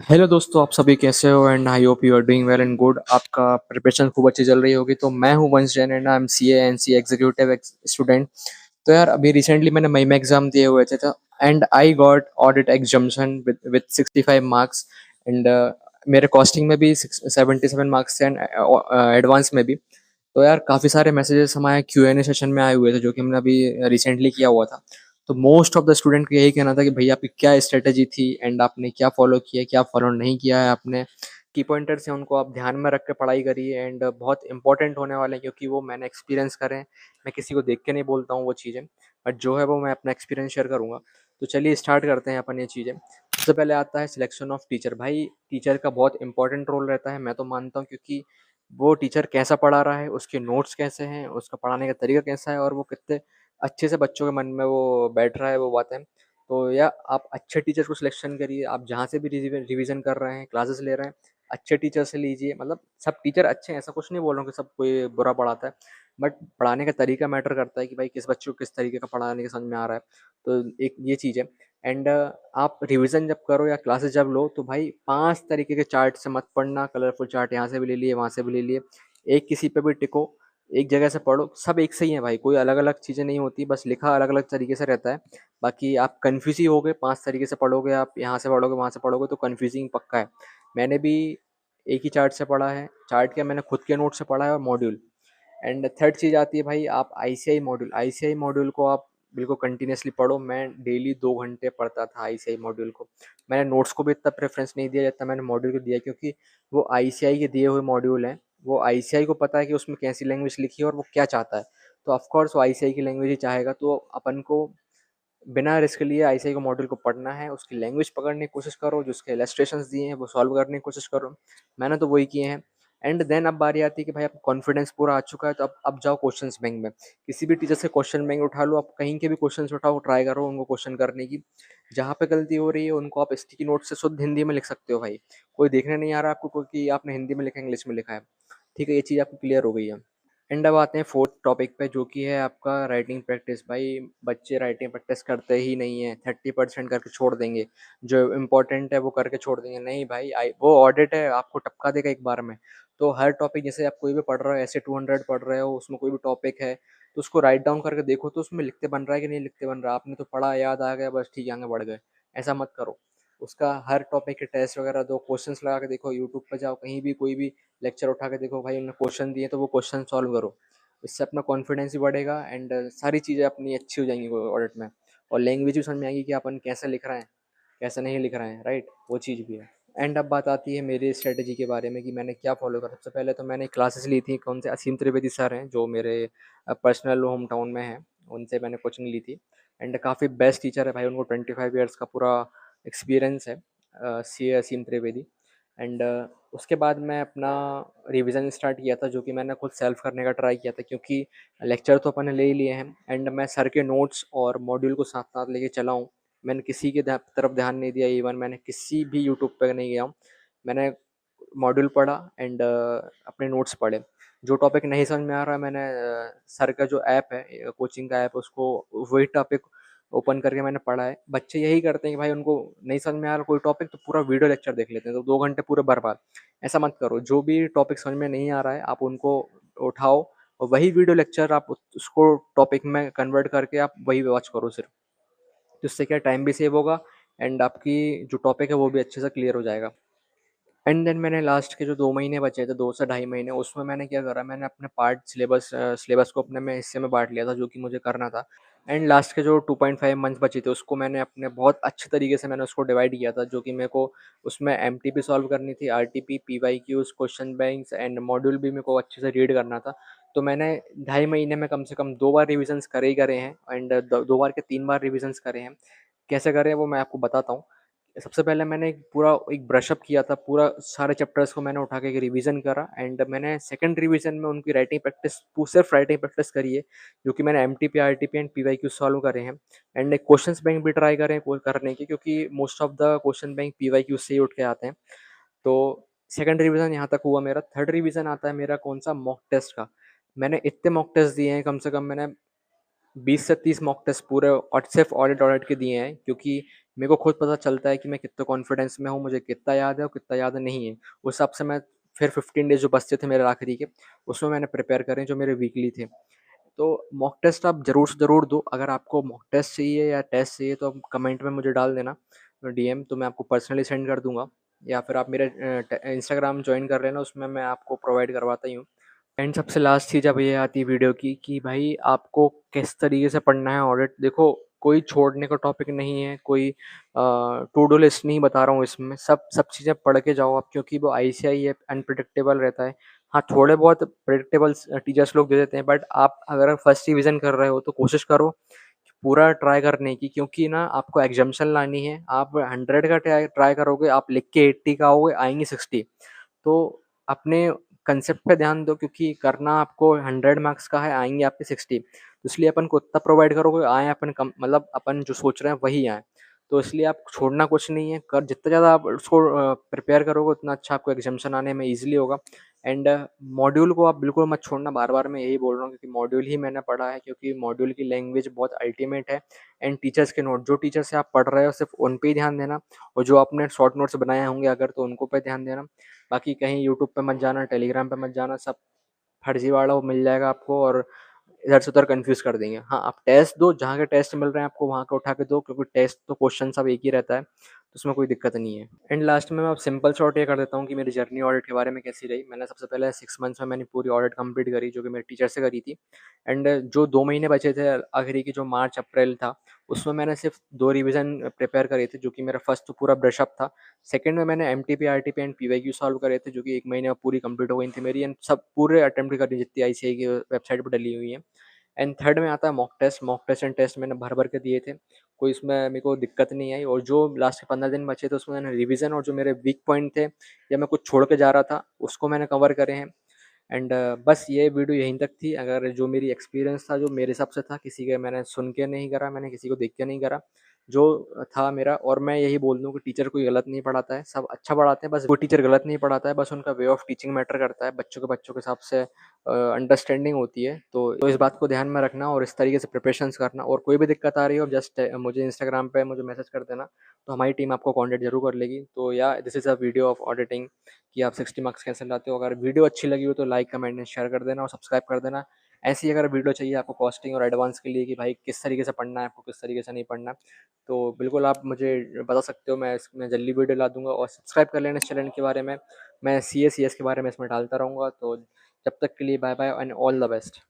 Hello दोस्तों, आप सभी कैसे हो? And I hope you are doing well and good. आपका प्रिपरेशन खूब अच्छी चल रही होगी। तो मैं हूं Vansh Jain and I am C N C executive student. तो यार अभी रिसेंटली मैंने मई में एग्जाम दिए हुए थे तो and I got audit exemption with 65 marks. And मेरे कॉस्टिंग में भी 77 मार्क्स थे एंड एडवांस में भी। तो यार काफ़ी सारे मैसेजेस हमारे Q&A सेशन में आए हुए थे जो कि हमने अभी रिसेंटली किया हुआ था। तो मोस्ट ऑफ द स्टूडेंट का यही कहना था कि भैया आपकी क्या स्ट्रेटेजी थी एंड आपने क्या फॉलो किया, क्या फॉलो नहीं किया है आपने। की पॉइंटर्स हैं उनको आप ध्यान में रख के पढ़ाई करिए एंड बहुत इंपॉर्टेंट होने वाले हैं क्योंकि वो मैंने एक्सपीरियंस करे हैं। मैं किसी को देख के नहीं बोलता हूँ वो चीज़ें, बट जो है वो मैं अपना एक्सपीरियंस शेयर करूँगा। तो चलिए स्टार्ट करते हैं अपन ये चीज़ें। सबसे पहले आता है सिलेक्शन ऑफ टीचर। भाई टीचर का बहुत इंपॉर्टेंट रोल रहता है, मैं तो मानता हूँ, क्योंकि वो टीचर कैसा पढ़ा रहा है, उसके नोट्स कैसे हैं, उसका पढ़ाने का तरीका कैसा है और वो कितने अच्छे से बच्चों के मन में वो बैठ रहा है वो बातें। तो या आप अच्छे टीचर को सिलेक्शन करिए। आप जहाँ से भी रिवीजन कर रहे हैं, क्लासेस ले रहे हैं, अच्छे टीचर से लीजिए। मतलब सब टीचर अच्छे हैं, ऐसा कुछ नहीं बोल रहा हूँ कि सब कोई बुरा पढ़ाता है, बट पढ़ाने का तरीका मैटर करता है कि भाई किस बच्चे को किस तरीके का पढ़ाने के समझ में आ रहा है। तो एक ये चीज़ है। एंड आप रिवीजन जब करो या क्लासेस जब लो तो भाई 5 तरीके के चार्ट से मत पढ़ना। कलरफुल चार्ट यहाँ से भी ले लिए, वहाँ से भी ले लिए। एक किसी पे भी टिको, एक जगह से पढ़ो। सब एक से ही है भाई, कोई अलग अलग चीज़ें नहीं होती, बस लिखा अलग अलग तरीके से रहता है। बाकी आप कन्फ्यूज ही होगे, 5 तरीके से पढ़ोगे, आप यहाँ से पढ़ोगे वहाँ से पढ़ोगे तो कन्फ्यूजिंग पक्का है। मैंने भी एक ही चार्ट से पढ़ा है। चार्ट क्या, मैंने खुद के नोट से पढ़ा है और मॉड्यूल। एंड थर्ड चीज़ आती है भाई, आप आईसीआई मॉड्यूल को आप बिल्कुल कंटिन्यूसली पढ़ो। मैं डेली 2 घंटे पढ़ता था आईसीआई मॉड्यूल को। मैंने नोट्स को भी इतना प्रेफरेंस नहीं दिया जितना मैंने मॉड्यूल को दिया, क्योंकि वो आईसीआई के दिए हुए मॉड्यूल हैं। वो आईसीआई को पता है कि उसमें कैसी लैंग्वेज लिखी है और वो क्या चाहता है। तो ऑफकोर्स वो आईसीआई की लैंग्वेज ही चाहेगा। तो अपन को बिना रिस्क लिए आईसीआई को मॉड्यूल को पढ़ना है, उसकी लैंग्वेज पकड़ने की कोशिश करो, जो उसके इलस्ट्रेशंस दिए हैं वो सॉल्व करने की कोशिश करो। मैंने तो वही किए हैं। एंड देन अब बारी आती है कि भाई आपको कॉन्फिडेंस पूरा आ चुका है तो अब जाओ क्वेश्चंस बैंक में। किसी भी टीचर से क्वेश्चन बैंक उठा लो, आप कहीं के भी क्वेश्चंस उठाओ, ट्राई करो उनको क्वेश्चन करने की। जहाँ पे गलती हो रही है उनको आप स्टिकी नोट से शुद्ध हिंदी में लिख सकते हो भाई। कोई देखने नहीं आ रहा आपको कि आपने हिंदी में लिखा है इंग्लिश में लिखा है। ठीक है, ये चीज़ आपको क्लियर हो गई है। एंड अब आते हैं फोर्थ टॉपिक पे, जो कि है आपका राइटिंग प्रैक्टिस। भाई बच्चे राइटिंग प्रैक्टिस करते ही नहीं है, 30% करके छोड़ देंगे। जो इम्पोर्टेंट है वो करके छोड़ देंगे। नहीं भाई, वो ऑडिट है, आपको टपका देगा एक बार में। तो हर टॉपिक, जैसे आप कोई भी पढ़ रहे हो, ऐसे 200 पढ़ रहे हो, उसमें कोई भी टॉपिक है तो उसको राइट डाउन करके देखो तो उसमें लिखते बन रहा है कि नहीं लिखते बन रहा। आपने तो पढ़ा, याद आ गया, बस ठीक है आगे बढ़ गए। ऐसा मत करो। उसका हर टॉपिक के टेस्ट वगैरह दो, क्वेश्चंस लगा के देखो, यूट्यूब पे जाओ, कहीं भी कोई भी लेक्चर उठा के देखो, भाई उन्होंने क्वेश्चन दिए तो वो क्वेश्चन सॉल्व करो। इससे अपना कॉन्फिडेंस भी बढ़ेगा एंड सारी चीज़ें अपनी अच्छी हो जाएंगी ऑडिट में। और लैंग्वेज भी समझ में आएगी कि अपन कैसे लिख रहे हैं, कैसे नहीं लिख रहे हैं, राइट, वो चीज़ भी है। एंड अब बात आती है मेरी स्ट्रेटजी के बारे में कि मैंने क्या फॉलो करा। सबसे पहले तो मैंने क्लासेस ली थी, कौन से, असीम त्रिवेदी सर हैं जो मेरे पर्सनल होम टाउन में हैं, उनसे मैंने कोचिंग ली थी। एंड काफ़ी बेस्ट टीचर है भाई, उनको 25 ईयर्स का पूरा एक्सपीरियंस है, सी ए असीम त्रिवेदी। एंड उसके बाद मैं अपना रिवीजन स्टार्ट किया था, जो कि मैंने खुद सेल्फ करने का ट्राई किया था, क्योंकि लेक्चर तो अपन ने ले ही लिए हैं एंड मैं सर के नोट्स और मॉड्यूल को साथ साथ लेके चला हूँ। मैंने किसी के तरफ ध्यान नहीं दिया, इवन मैंने किसी भी यूट्यूब पे नहीं गया हूँ। मैंने मॉड्यूल पढ़ा एंड अपने नोट्स पढ़े। जो टॉपिक नहीं समझ में आ रहा है, मैंने सर का जो ऐप है, कोचिंग का ऐप, उसको वही टॉपिक ओपन करके मैंने पढ़ा है। बच्चे यही करते हैं कि भाई उनको नहीं समझ में आ रहा कोई टॉपिक तो पूरा वीडियो लेक्चर देख लेते हैं, तो 2 घंटे पूरे बर्बाद। ऐसा मत करो। जो भी टॉपिक समझ में नहीं आ रहा है आप उनको उठाओ और वही वीडियो लेक्चर आप उसको टॉपिक में कन्वर्ट करके आप वही वॉच करो सिर्फ। तो इससे क्या, टाइम भी सेव होगा एंड आपकी जो टॉपिक है वो भी अच्छे से क्लियर हो जाएगा। एंड देन मैंने लास्ट के जो 2 महीने बचे थे, 2 से ढाई महीने, उसमें मैंने क्या करा, मैंने अपने पार्ट सिलेबस को अपने में हिस्से में बांट लिया था जो कि मुझे करना था। एंड लास्ट के जो 2.5 मंथ बचे थे उसको मैंने अपने बहुत अच्छे तरीके से मैंने उसको डिवाइड किया था, जो कि मेरे को उसमें एमटीपी सॉल्व करनी थी, RTP, PYQs, question banks and module भी मेरे को अच्छे से रीड करना था। तो मैंने 2.5 महीने में कम से कम 2 बार रिविजन्स करे ही करे हैं एंड 2 बार के 3 बार रिविजन्स करे हैं। कैसे करे वो मैं आपको बताता हूँ। सबसे पहले मैंने एक ब्रशअप किया था, पूरा सारे चैप्टर्स को मैंने उठा के एक रिवीजन करा एंड मैंने सेकंड रिवीजन में उनकी राइटिंग प्रैक्टिस, सिर्फ राइटिंग प्रैक्टिस करी है, जो कि मैंने MTP, RTP and PYQ solve करे हैं। एंड एक क्वेश्चंस बैंक भी ट्राई करें करने की, क्योंकि most of the question bank PYQ से ही उठ के आते हैं। तो सेकंड रिवीजन यहाँ तक हुआ मेरा। थर्ड रिवीजन आता है मेरा कौन सा, मॉक टेस्ट का। मैंने इतने मॉक टेस्ट दिए हैं, कम से कम मैंने 20 से 30 मॉक टेस्ट पूरे और सिर्फ ऑडिट के दिए हैं, क्योंकि मेरे को खुद पता चलता है कि मैं कितने कॉन्फिडेंस में हूँ, मुझे कितना याद है और कितना याद नहीं है। उस हिसाब से मैं फिर 15 डेज जो बचते थे मेरे आखिरी के, उसमें मैंने प्रिपेयर करे जो मेरे वीकली थे। तो मॉक टेस्ट आप ज़रूर से ज़रूर दो। अगर आपको मॉक टेस्ट चाहिए या टेस्ट चाहिए तो आप कमेंट में मुझे डाल देना डीएम, तो मैं आपको पर्सनली सेंड कर दूंगा, या फिर आप मेरे इंस्टाग्राम ज्वाइन कर लेना, उसमें मैं आपको प्रोवाइड करवाता ही हूँ। एंड सबसे लास्ट चीज़ अब ये आती है वीडियो की कि भाई आपको किस तरीके से पढ़ना है ऑडिट। देखो, कोई छोड़ने का टॉपिक नहीं है, कोई टू डू लिस्ट नहीं बता रहा हूँ इसमें, सब सब चीज़ें पढ़ के जाओ आप, क्योंकि वो आईसीआई है, अनप्रिडिक्टेबल रहता है। हाँ, थोड़े बहुत प्रिडिक्टेबल टीचर्स लोग दे देते हैं, बट आप अगर फर्स्ट रिविजन कर रहे हो तो कोशिश करो कि पूरा ट्राई करने की, क्योंकि ना आपको एग्जाम्शन लानी है। आप 100 का ट्राई करोगे, आप लिख के 80 का आओगे, आएंगे 60। तो अपने कंसेप्ट पे ध्यान दो, क्योंकि करना आपको 100 मार्क्स का है, आएंगे आपके 60। तो इसलिए अपन को उतना प्रोवाइड करोगे, आए अपन कम, मतलब अपन जो सोच रहे हैं वही आए। तो इसलिए आप छोड़ना कुछ नहीं है, कर जितना ज़्यादा आप उसको प्रिपेयर करोगे उतना अच्छा आपको एग्जाम्शन आने में ईजिली होगा। एंड मॉड्यूल को आप बिल्कुल मत छोड़ना, बार बार मैं यही बोल रहा हूँ, क्योंकि मॉड्यूल ही मैंने पढ़ा है, क्योंकि मॉड्यूल की लैंग्वेज बहुत अल्टीमेट है। एंड टीचर्स के नोट, जो टीचर से आप पढ़ रहे हो सिर्फ उन पे ही ध्यान देना, और जो आपने शॉर्ट नोट्स बनाए होंगे अगर, तो उनको पे ध्यान देना। बाकी कहीं यूट्यूब पे मत जाना, टेलीग्राम पे मत जाना, सब फर्जीवाड़ा वो मिल जाएगा आपको, और इधर से उधर कंफ्यूज कर देंगे। हाँ, आप टेस्ट दो, जहाँ के टेस्ट मिल रहे हैं आपको वहाँ का उठा के दो, क्योंकि टेस्ट तो क्वेश्चन सब एक ही रहता है, तो उसमें कोई दिक्कत नहीं है। एंड लास्ट में मैं अब सिंपल शॉर्ट ये कर देता हूँ कि मेरी जर्नी ऑडिट के बारे में कैसी रही। मैंने सबसे पहले 6 मंथ्स में मैंने पूरी ऑडिट कंप्लीट करी, जो कि मेरे टीचर से करी थी। एंड जो 2 महीने बचे थे आखिरी की, जो मार्च अप्रैल था, उसमें मैंने सिर्फ 2 रिवीजन प्रिपेयर करे थे, जो कि मेरा फर्स्ट तो पूरा ब्रशअप था। सेकंड में मैंने MTP, RTP and PYQ solve करे थे, जो कि 1 महीने में पूरी कंप्लीट हो गई थी मेरी। एंड सब पूरे अटेम्प्ट करी जितनी आईसीआई की वेबसाइट पर डली हुई है। एंड थर्ड में आता है mock test. Mock test and test मैंने भर भर के दिए थे, कोई इसमें मेरे को दिक्कत नहीं आई। और जो लास्ट के 15 दिन बचे थे उसमें मैंने रिवीजन और जो मेरे वीक पॉइंट थे या मैं कुछ छोड़ के जा रहा था, उसको मैंने कवर करे हैं। एंड बस ये वीडियो यहीं तक थी। अगर जो मेरी एक्सपीरियंस था, जो मेरे हिसाब से था, किसी के मैंने सुन के नहीं करा, मैंने किसी को देख के नहीं करा, जो था मेरा। और मैं यही बोल दूँ कि टीचर कोई गलत नहीं पढ़ाता है, सब अच्छा पढ़ाते हैं, बस कोई टीचर गलत नहीं पढ़ाता है, बस उनका वे ऑफ टीचिंग मैटर करता है। बच्चों के हिसाब से अंडरस्टैंडिंग होती है। तो इस बात को ध्यान में रखना और इस तरीके से प्रिपरेशंस करना। और कोई भी दिक्कत आ रही हो, जस्ट मुझे इंस्टाग्राम पे मुझे मैसेज कर देना, तो हमारी टीम आपको कॉन्टेक्ट जरूर कर लेगी। तो या this is a video of auditing कि आप 60 मार्क्स कैसे लाते हो। अगर वीडियो अच्छी लगी हो तो लाइक कमेंट एंड शेयर कर देना और सब्सक्राइब कर देना। ऐसी अगर वीडियो चाहिए आपको कॉस्टिंग और एडवांस के लिए, कि भाई किस तरीके से पढ़ना है आपको, किस तरीके से नहीं पढ़ना है, तो बिल्कुल आप मुझे बता सकते हो। मैं इसमें जल्दी वीडियो ला दूंगा। और सब्सक्राइब कर लेना इस चैनल के बारे में, मैं सी एस के बारे में इसमें डालता रहूँगा। तो जब तक के लिए bye bye and all the best.